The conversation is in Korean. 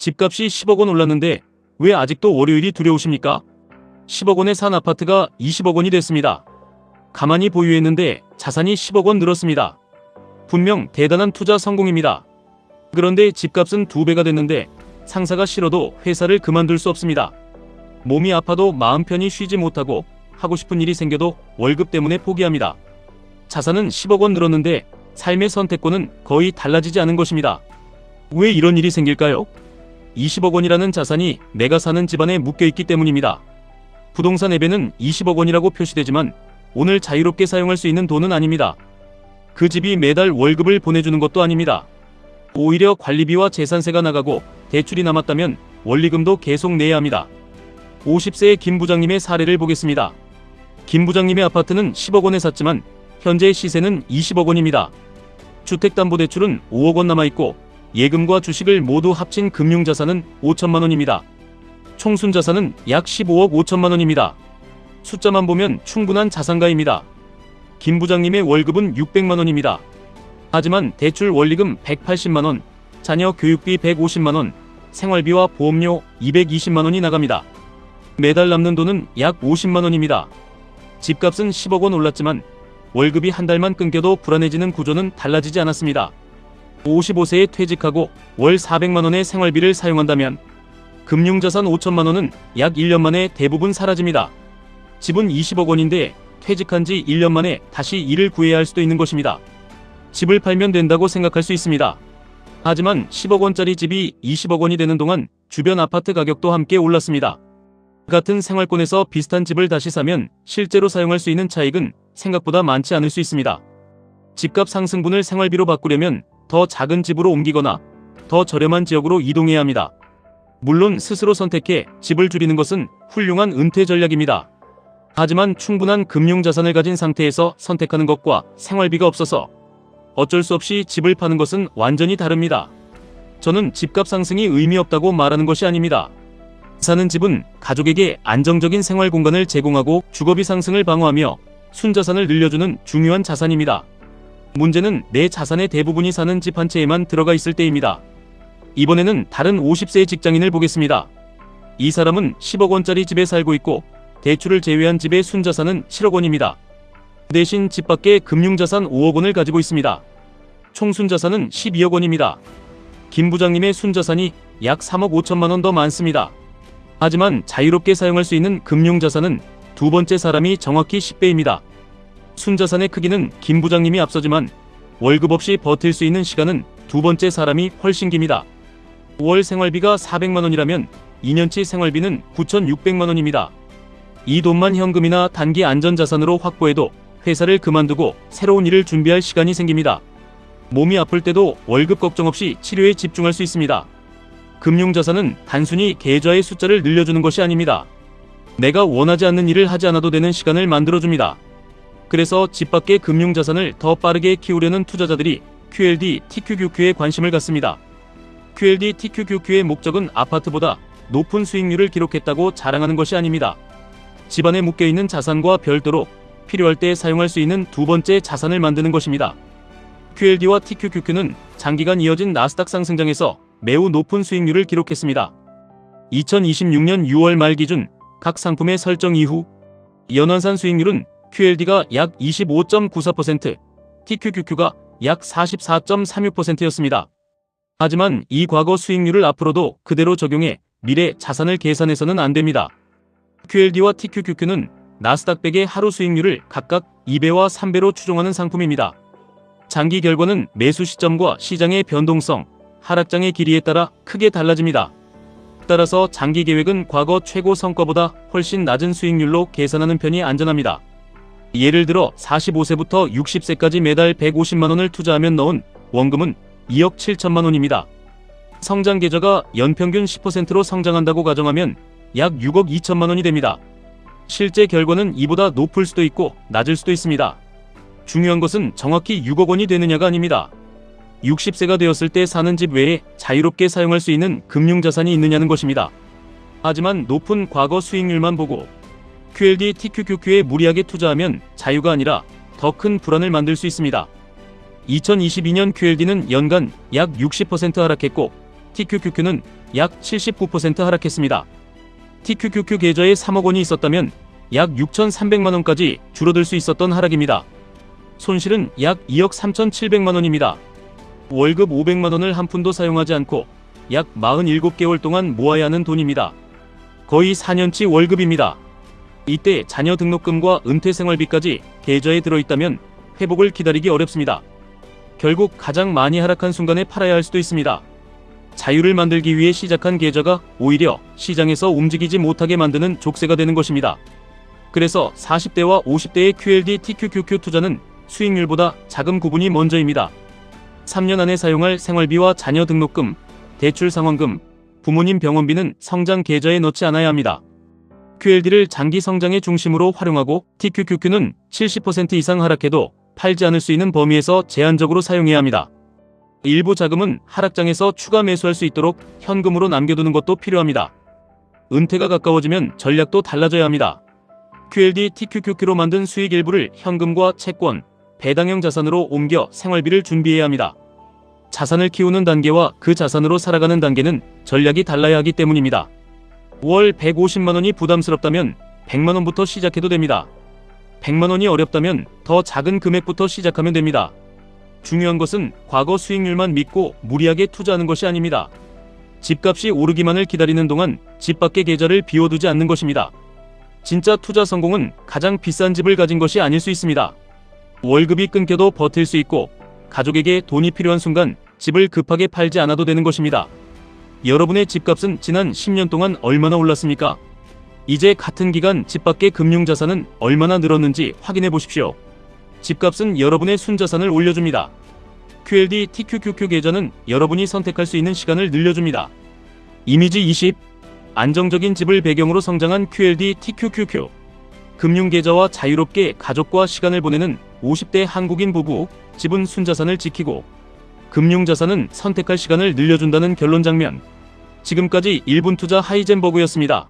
집값이 10억 원 올랐는데 왜 아직도 월요일이 두려우십니까? 10억 원에 산 아파트가 20억 원이 됐습니다. 가만히 보유했는데 자산이 10억 원 늘었습니다. 분명 대단한 투자 성공입니다. 그런데 집값은 2배가 됐는데 상사가 싫어도 회사를 그만둘 수 없습니다. 몸이 아파도 마음 편히 쉬지 못하고 하고 싶은 일이 생겨도 월급 때문에 포기합니다. 자산은 10억 원 늘었는데 삶의 선택권은 거의 달라지지 않은 것입니다. 왜 이런 일이 생길까요? 20억 원이라는 자산이 내가 사는 집안에 묶여있기 때문입니다. 부동산 앱에는 20억 원이라고 표시되지만 오늘 자유롭게 사용할 수 있는 돈은 아닙니다. 그 집이 매달 월급을 보내주는 것도 아닙니다. 오히려 관리비와 재산세가 나가고 대출이 남았다면 원리금도 계속 내야 합니다. 50세의 김 부장님의 사례를 보겠습니다. 김 부장님의 아파트는 10억 원에 샀지만 현재 시세는 20억 원입니다. 주택담보대출은 5억 원 남아있고 예금과 주식을 모두 합친 금융자산은 5천만 원입니다. 총 순자산은 약 15억 5천만 원입니다. 숫자만 보면 충분한 자산가입니다. 김 부장님의 월급은 600만 원입니다. 하지만 대출 원리금 180만 원, 자녀 교육비 150만 원, 생활비와 보험료 220만 원이 나갑니다. 매달 남는 돈은 약 50만 원입니다. 집값은 10억 원 올랐지만 월급이 한 달만 끊겨도 불안해지는 구조는 달라지지 않았습니다. 55세에 퇴직하고 월 400만 원의 생활비를 사용한다면 금융자산 5천만 원은 약 1년 만에 대부분 사라집니다. 집은 20억 원인데 퇴직한 지 1년 만에 다시 일을 구해야 할 수도 있는 것입니다. 집을 팔면 된다고 생각할 수 있습니다. 하지만 10억 원짜리 집이 20억 원이 되는 동안 주변 아파트 가격도 함께 올랐습니다. 같은 생활권에서 비슷한 집을 다시 사면 실제로 사용할 수 있는 차익은 생각보다 많지 않을 수 있습니다. 집값 상승분을 생활비로 바꾸려면 더 작은 집으로 옮기거나 더 저렴한 지역으로 이동해야 합니다. 물론 스스로 선택해 집을 줄이는 것은 훌륭한 은퇴 전략입니다. 하지만 충분한 금융자산을 가진 상태에서 선택하는 것과 생활비가 없어서 어쩔 수 없이 집을 파는 것은 완전히 다릅니다. 저는 집값 상승이 의미 없다고 말하는 것이 아닙니다. 사는 집은 가족에게 안정적인 생활 공간을 제공하고 주거비 상승을 방어하며 순자산을 늘려주는 중요한 자산입니다. 문제는 내 자산의 대부분이 사는 집 한 채에만 들어가 있을 때입니다. 이번에는 다른 50세의 직장인을 보겠습니다. 이 사람은 10억 원짜리 집에 살고 있고 대출을 제외한 집의 순자산은 7억 원입니다. 대신 집 밖에 금융자산 5억 원을 가지고 있습니다. 총 순자산은 12억 원입니다. 김 부장님의 순자산이 약 3억 5천만 원 더 많습니다. 하지만 자유롭게 사용할 수 있는 금융자산은 두 번째 사람이 정확히 10배입니다. 순자산의 크기는 김 부장님이 앞서지만 월급 없이 버틸 수 있는 시간은 두 번째 사람이 훨씬 깁니다. 월 생활비가 400만 원이라면 2년치 생활비는 9,600만 원입니다. 이 돈만 현금이나 단기 안전자산으로 확보해도 회사를 그만두고 새로운 일을 준비할 시간이 생깁니다. 몸이 아플 때도 월급 걱정 없이 치료에 집중할 수 있습니다. 금융자산은 단순히 계좌의 숫자를 늘려주는 것이 아닙니다. 내가 원하지 않는 일을 하지 않아도 되는 시간을 만들어줍니다. 그래서 집 밖의 금융자산을 더 빠르게 키우려는 투자자들이 QLD TQQQ에 관심을 갖습니다. QLD TQQQ의 목적은 아파트보다 높은 수익률을 기록했다고 자랑하는 것이 아닙니다. 집안에 묶여있는 자산과 별도로 필요할 때 사용할 수 있는 두 번째 자산을 만드는 것입니다. QLD와 TQQQ는 장기간 이어진 나스닥 상승장에서 매우 높은 수익률을 기록했습니다. 2026년 6월 말 기준 각 상품의 설정 이후 연환산 수익률은 QLD가 약 25.94%, TQQQ가 약 44.36%였습니다. 하지만 이 과거 수익률을 앞으로도 그대로 적용해 미래 자산을 계산해서는 안 됩니다. QLD와 TQQQ는 나스닥 100의 하루 수익률을 각각 2배와 3배로 추종하는 상품입니다. 장기 결과는 매수 시점과 시장의 변동성, 하락장의 길이에 따라 크게 달라집니다. 따라서 장기 계획은 과거 최고 성과보다 훨씬 낮은 수익률로 계산하는 편이 안전합니다. 예를 들어 45세부터 60세까지 매달 150만 원을 투자하면 넣은 원금은 2억 7천만 원입니다. 성장 계좌가 연평균 10%로 성장한다고 가정하면 약 6억 2천만 원이 됩니다. 실제 결과는 이보다 높을 수도 있고 낮을 수도 있습니다. 중요한 것은 정확히 6억 원이 되느냐가 아닙니다. 60세가 되었을 때 사는 집 외에 자유롭게 사용할 수 있는 금융자산이 있느냐는 것입니다. 하지만 높은 과거 수익률만 보고 QLD TQQQ에 무리하게 투자하면 자유가 아니라 더 큰 불안을 만들 수 있습니다. 2022년 QLD는 연간 약 60% 하락했고 TQQQ는 약 79% 하락했습니다. TQQQ 계좌에 3억 원이 있었다면 약 6,300만 원까지 줄어들 수 있었던 하락입니다. 손실은 약 2억 3,700만 원입니다. 월급 500만 원을 한 푼도 사용하지 않고 약 47개월 동안 모아야 하는 돈입니다. 거의 4년치 월급입니다. 이때 자녀 등록금과 은퇴 생활비까지 계좌에 들어있다면 회복을 기다리기 어렵습니다. 결국 가장 많이 하락한 순간에 팔아야 할 수도 있습니다. 자유를 만들기 위해 시작한 계좌가 오히려 시장에서 움직이지 못하게 만드는 족쇄가 되는 것입니다. 그래서 40대와 50대의 QLD TQQQ 투자는 수익률보다 자금 구분이 먼저입니다. 3년 안에 사용할 생활비와 자녀 등록금, 대출 상환금, 부모님 병원비는 성장 계좌에 넣지 않아야 합니다. QLD를 장기 성장의 중심으로 활용하고 TQQQ는 70% 이상 하락해도 팔지 않을 수 있는 범위에서 제한적으로 사용해야 합니다. 일부 자금은 하락장에서 추가 매수할 수 있도록 현금으로 남겨두는 것도 필요합니다. 은퇴가 가까워지면 전략도 달라져야 합니다. QLD TQQQ로 만든 수익 일부를 현금과 채권, 배당형 자산으로 옮겨 생활비를 준비해야 합니다. 자산을 키우는 단계와 그 자산으로 살아가는 단계는 전략이 달라야 하기 때문입니다. 월 150만 원이 부담스럽다면 100만 원부터 시작해도 됩니다. 100만 원이 어렵다면 더 작은 금액부터 시작하면 됩니다. 중요한 것은 과거 수익률만 믿고 무리하게 투자하는 것이 아닙니다. 집값이 오르기만을 기다리는 동안 집 밖의 계좌를 비워두지 않는 것입니다. 진짜 투자 성공은 가장 비싼 집을 가진 것이 아닐 수 있습니다. 월급이 끊겨도 버틸 수 있고 가족에게 돈이 필요한 순간 집을 급하게 팔지 않아도 되는 것입니다. 여러분의 집값은 지난 10년 동안 얼마나 올랐습니까? 이제 같은 기간 집 밖의 금융자산은 얼마나 늘었는지 확인해 보십시오. 집값은 여러분의 순자산을 올려줍니다. QLD TQQQ 계좌는 여러분이 선택할 수 있는 시간을 늘려줍니다. 이미지 20. 안정적인 집을 배경으로 성장한 QLD TQQQ. 금융계좌와 자유롭게 가족과 시간을 보내는 50대 한국인 부부. 집은 순자산을 지키고 금융자산은 선택할 시간을 늘려준다는 결론 장면. 지금까지 1분 투자 하이젠버그였습니다.